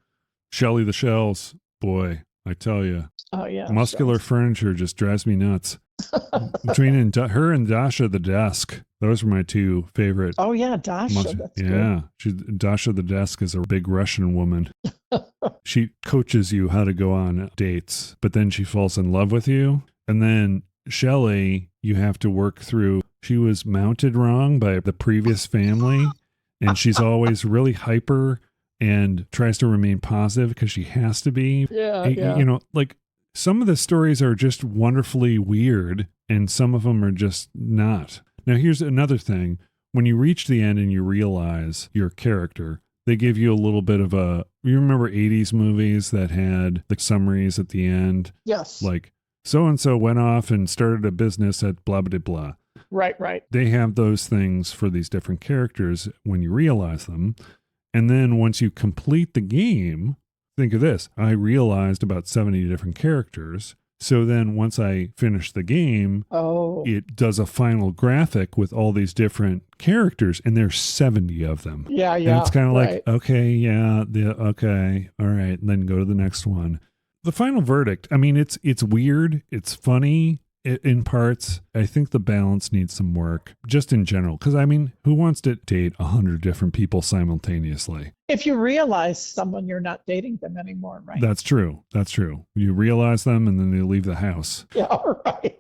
Shelley the Shells, boy, I tell you. Oh yeah. Muscular furniture just drives me nuts. Between her and Dasha the Desk, those were my 2 favorite. Oh yeah, Dasha. Dasha the Desk is a big Russian woman. She coaches you how to go on dates, but then she falls in love with you. And then Shelley, you have to work through. She was mounted wrong by the previous family, and she's always really hyper and tries to remain positive because she has to be. Yeah. You know, like some of the stories are just wonderfully weird, and some of them are just not. Now, here's another thing. When you reach the end and you realize your character, they give you a little bit of a, you remember 80s movies that had the summaries at the end? Yes. Like, so-and-so went off and started a business at blah, blah, blah. Right. They have those things for these different characters when you realize them. And then once you complete the game, think of this. I realized about 70 different characters. So then once I finish the game, it does a final graphic with all these different characters, and there's 70 of them. Yeah. And it's kind of like, okay, okay, all right, and then go to the next one. The final verdict, I mean, it's weird, it's funny in parts. I think the balance needs some work, just in general. Because, I mean, who wants to date 100 different people simultaneously? If you realize someone, you're not dating them anymore, right? That's true. You realize them, and then they leave the house. Yeah, right.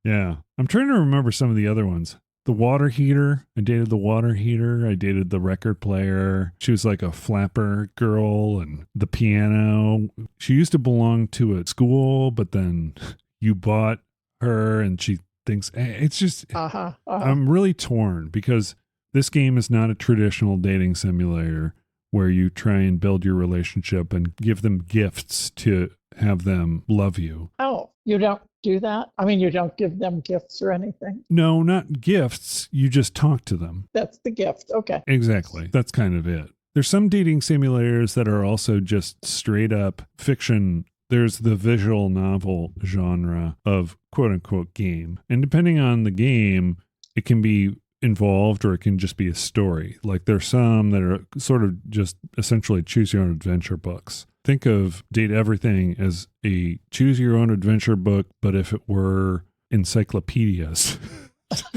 Yeah. I'm trying to remember some of the other ones. The water heater. I dated the water heater. I dated the record player. She was like a flapper girl. And the piano. She used to belong to a school, but then you bought her and she thinks, it's just, I'm really torn because this game is not a traditional dating simulator where you try and build your relationship and give them gifts to have them love you. Oh, you don't do that? I mean, you don't give them gifts or anything? No, not gifts. You just talk to them. That's the gift. Okay. Exactly. That's kind of it. There's some dating simulators that are also just straight up fiction. There's the visual novel genre of quote unquote game. And depending on the game, it can be involved or it can just be a story. Like there's some that are sort of just essentially choose your own adventure books. Think of Date Everything as a choose your own adventure book, but if it were encyclopedias.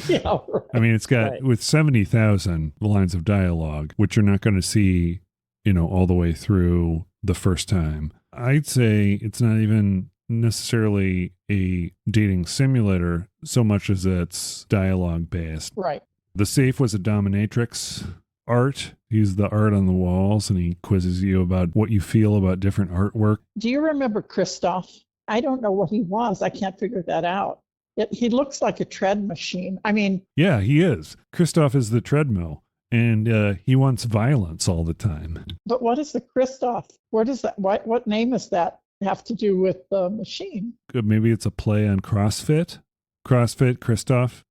Yeah, right. I mean, it's got with 70,000 lines of dialogue, which you're not going to see, all the way through the first time. I'd say it's not even necessarily a dating simulator so much as it's dialogue based. Right. The safe was a dominatrix. Art, he's the art on the walls, and he quizzes you about what you feel about different artwork. Do you remember Christoph? I don't know what he was. I can't figure that out. He looks like a tread machine. I mean... Yeah, he is. Christoph is the treadmill, and he wants violence all the time. But what is the Christoph? What is that? What name is that have to do with the machine? Maybe it's a play on CrossFit? CrossFit, Christoph?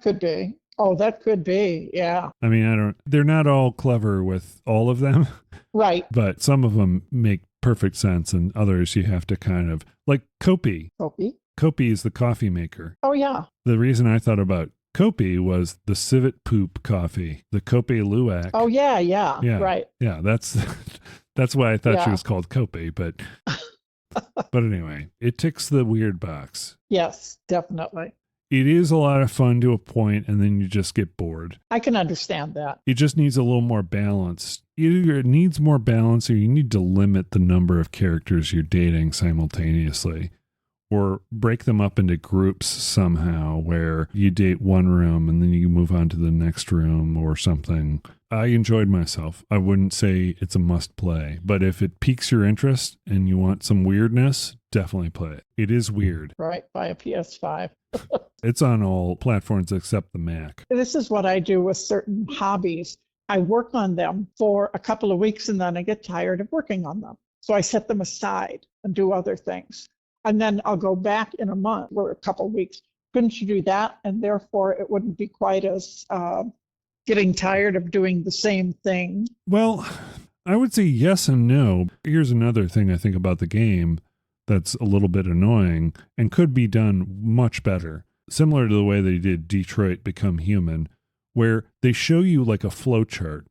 Could be. Oh, that could be. Yeah. I mean, they're not all clever with all of them. Right. But some of them make perfect sense, and others you have to kind of, like Kopi. Kopi is the coffee maker. Oh, yeah. The reason I thought about Kopi was the civet poop coffee, the Kopi Luwak. Oh, yeah. Right. Yeah, that's why I thought she was called Kopi, but anyway, it ticks the weird box. Yes, definitely. It is a lot of fun to a point, and then you just get bored. I can understand that. It just needs a little more balance. Either it needs more balance, or you need to limit the number of characters you're dating simultaneously, or break them up into groups somehow where you date one room and then you move on to the next room or something. I enjoyed myself. I wouldn't say it's a must play, but if it piques your interest and you want some weirdness, definitely play it. It is weird. Right, buy a PS5. It's on all platforms except the Mac. This is what I do with certain hobbies. I work on them for a couple of weeks and then I get tired of working on them. So I set them aside and do other things. And then I'll go back in a month or a couple of weeks. Couldn't you do that? And therefore it wouldn't be quite as getting tired of doing the same thing. Well, I would say yes and no. Here's another thing I think about the game that's a little bit annoying and could be done much better. Similar to the way they did Detroit Become Human, where they show you like a flow chart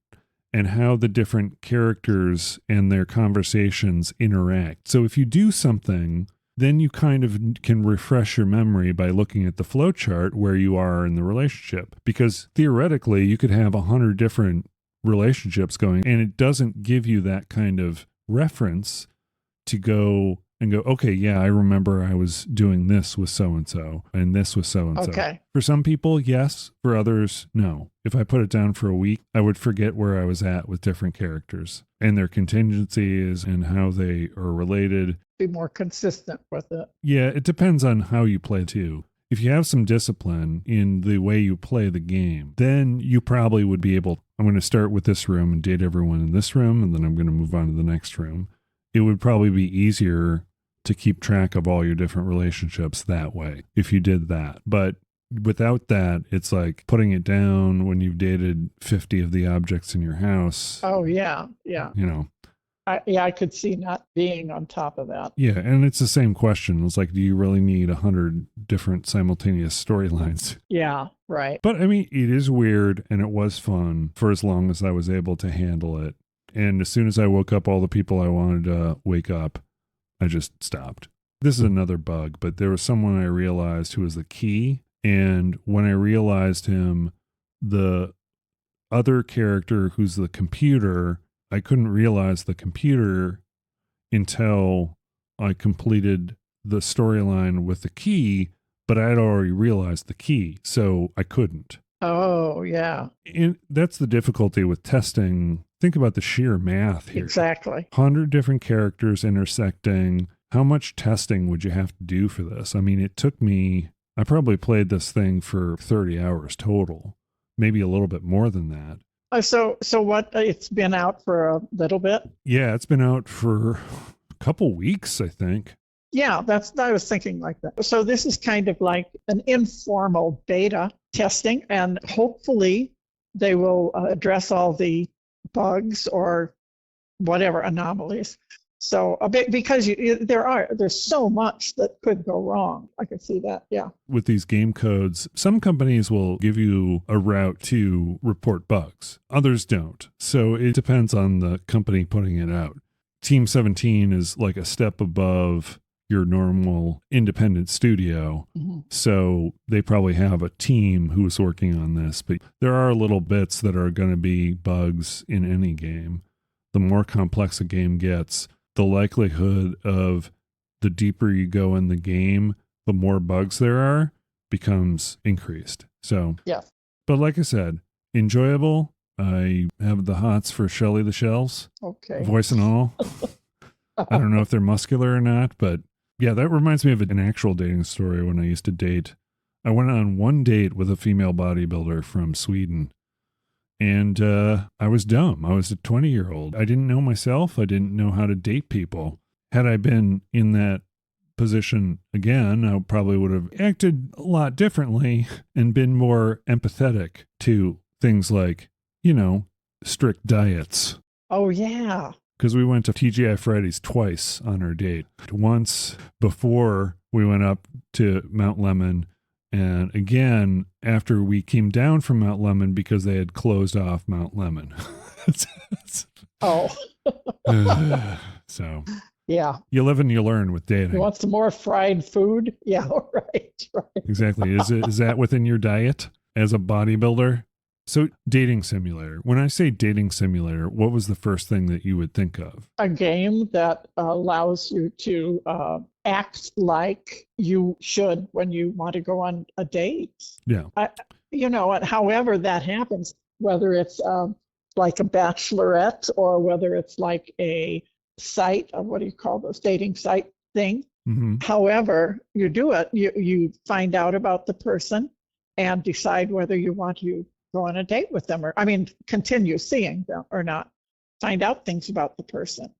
and how the different characters and their conversations interact. So if you do something, then you kind of can refresh your memory by looking at the flow chart where you are in the relationship. Because theoretically, you could have 100 different relationships going, and it doesn't give you that kind of reference to go and go, okay, yeah, I remember I was doing this with so-and-so and this with so-and-so. Okay. For some people, yes. For others, no. If I put it down for a week, I would forget where I was at with different characters and their contingencies and how they are related. Be more consistent with it. Yeah, it depends on how you play too. If you have some discipline in the way you play the game, then you probably would be able, I'm going to start with this room and date everyone in this room, and then I'm going to move on to the next room. It would probably be easier to keep track of all your different relationships that way if you did that. But without that, it's like putting it down when you've dated 50 of the objects in your house. Oh, yeah. Yeah. You know. I could see not being on top of that. Yeah, and it's the same question. It's like, do you really need 100 different simultaneous storylines? Yeah, right. But I mean, it is weird, and it was fun for as long as I was able to handle it. And as soon as I woke up all the people I wanted to wake up, I just stopped. This is another bug, but there was someone I realized who was the key. And when I realized him, the other character who's the computer, I couldn't realize the computer until I completed the storyline with the key, but I had already realized the key, so I couldn't. Oh, yeah. And that's the difficulty with testing. Think about the sheer math here. Exactly. 100 different characters intersecting. How much testing would you have to do for this? I mean, it took me, I probably played this thing for 30 hours total, maybe a little bit more than that. So what? It's been out for a little bit. Yeah, it's been out for a couple weeks, I think. Yeah, I was thinking like that. So this is kind of like an informal beta testing, and hopefully they will address all the bugs or whatever anomalies. So a bit, because there's so much that could go wrong. I could see that. Yeah. With these game codes, some companies will give you a route to report bugs. Others don't. So it depends on the company putting it out. Team 17 is like a step above your normal independent studio. Mm-hmm. So they probably have a team who's working on this, but there are little bits that are going to be bugs in any game. The more complex a game gets, the likelihood of the deeper you go in the game, the more bugs there are, becomes increased. So, yeah. But like I said, enjoyable. I have the hots for Shelly the Shells. Okay. Voice and all. I don't know if they're muscular or not, but yeah, that reminds me of an actual dating story when I used to date. I went on one date with a female bodybuilder from Sweden. And I was dumb. I was a 20-year-old. I didn't know myself. I didn't know how to date people. Had I been in that position again, I probably would have acted a lot differently and been more empathetic to things like, strict diets. Oh, yeah. Because we went to TGI Fridays twice on our date. Once before we went up to Mount Lemon, and again, after we came down from Mount Lemon because they had closed off Mount Lemon. Oh. So. Yeah. You live and you learn with dating. You want some more fried food? Yeah, right. Exactly. Is that within your diet as a bodybuilder? So dating simulator. When I say dating simulator, what was the first thing that you would think of? A game that allows you to act like you should when you want to go on a date. Yeah. And however that happens, whether it's like a bachelorette or whether it's like a site, what do you call those, dating site thing. Mm-hmm. However you do it, you find out about the person and decide whether you want to go on a date with them continue seeing them or not. Find out things about the person.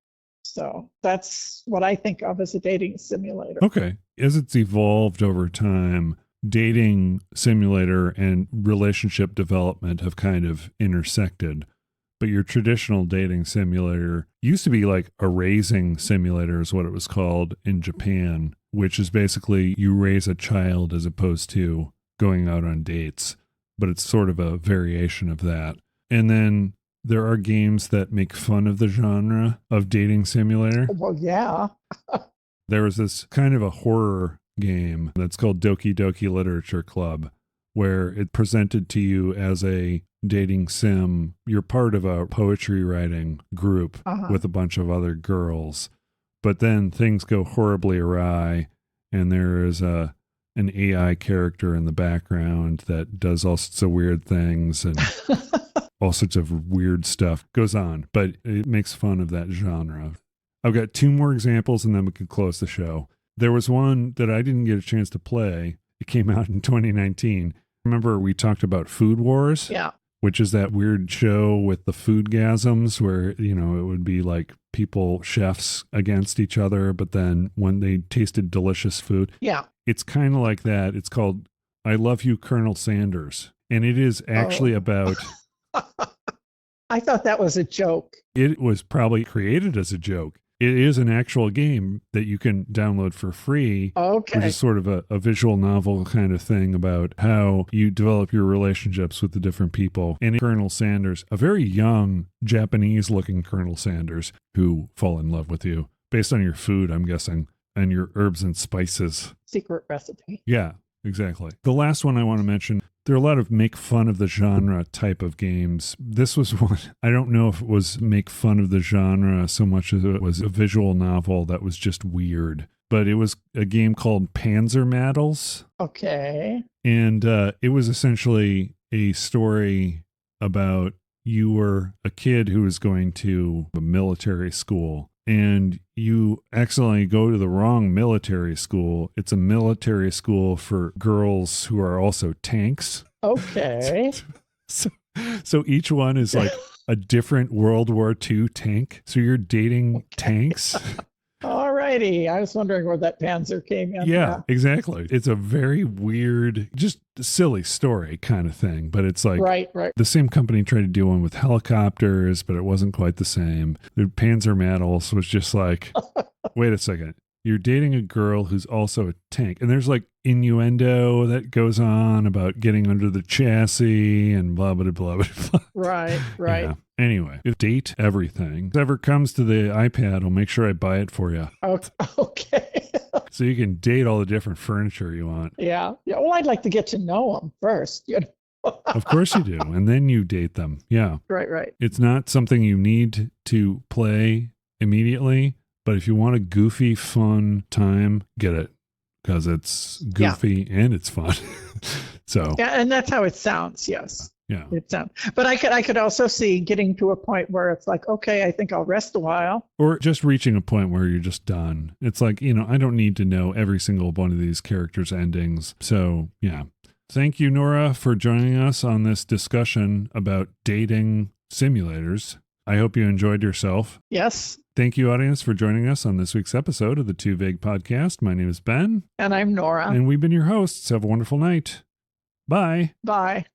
So that's what I think of as a dating simulator. Okay. As it's evolved over time, dating simulator and relationship development have kind of intersected. But your traditional dating simulator used to be like a raising simulator is what it was called in Japan, which is basically you raise a child as opposed to going out on dates. But it's sort of a variation of that. And then there are games that make fun of the genre of dating simulator. Well, yeah. There was this kind of a horror game that's called Doki Doki Literature Club, where it presented to you as a dating sim. You're part of a poetry writing group with a bunch of other girls, but then things go horribly awry, and there is an AI character in the background that does all sorts of weird things, and all sorts of weird stuff goes on, but it makes fun of that genre. I've got 2 more examples, and then we can close the show. There was one that I didn't get a chance to play. It came out in 2019. Remember we talked about Food Wars? Yeah. Which is that weird show with the foodgasms where, you know, it would be like people, chefs against each other, but then when they tasted delicious food. Yeah. It's kind of like that. It's called I Love You, Colonel Sanders. And it is actually about... I thought that was a joke. It was probably created as a joke. It is an actual game that you can download for free, Okay. which is sort of a visual novel kind of thing about how you develop your relationships with the different people. And Colonel Sanders, a very young Japanese-looking Colonel Sanders, who fall in love with you based on your food, I'm guessing, and your herbs and spices. Secret recipe. Yeah, exactly. The last one I want to mention, there are a lot of make fun of the genre type of games. This was one, I don't know if it was make fun of the genre so much as it was a visual novel that was just weird. But it was a game called Panzer Madels. Okay. And it was essentially a story about you were a kid who was going to a military school. And you accidentally go to the wrong military school. It's a military school for girls who are also tanks. Okay. So each one is like a different World War II tank. So you're dating tanks. All righty. I was wondering where that Panzer came in. Yeah, exactly. It's a very weird, just silly story kind of thing. But it's like Right. the same company tried to do one with helicopters, but it wasn't quite the same. The Panzer Madels was just like, wait a second. You're dating a girl who's also a tank. And there's like innuendo that goes on about getting under the chassis and blah, blah, blah, blah, blah. Right. Yeah. Anyway, if date everything. If it ever comes to the iPad, I'll make sure I buy it for you. Okay. So you can date all the different furniture you want. Yeah. Well, I'd like to get to know them first. Of course you do. And then you date them. Yeah. Right. It's not something you need to play immediately, but if you want a goofy, fun time, get it. Because it's goofy and it's fun. So yeah, and that's how it sounds, yes. Yeah. It sounds. But I could also see getting to a point where it's like, okay, I think I'll rest a while. Or just reaching a point where you're just done. It's like, you know, I don't need to know every single one of these characters' endings. So, yeah. Thank you, Nora, for joining us on this discussion about dating simulators. I hope you enjoyed yourself. Yes. Thank you, audience, for joining us on this week's episode of the Too Vague Podcast. My name is Ben. And I'm Nora. And we've been your hosts. Have a wonderful night. Bye. Bye.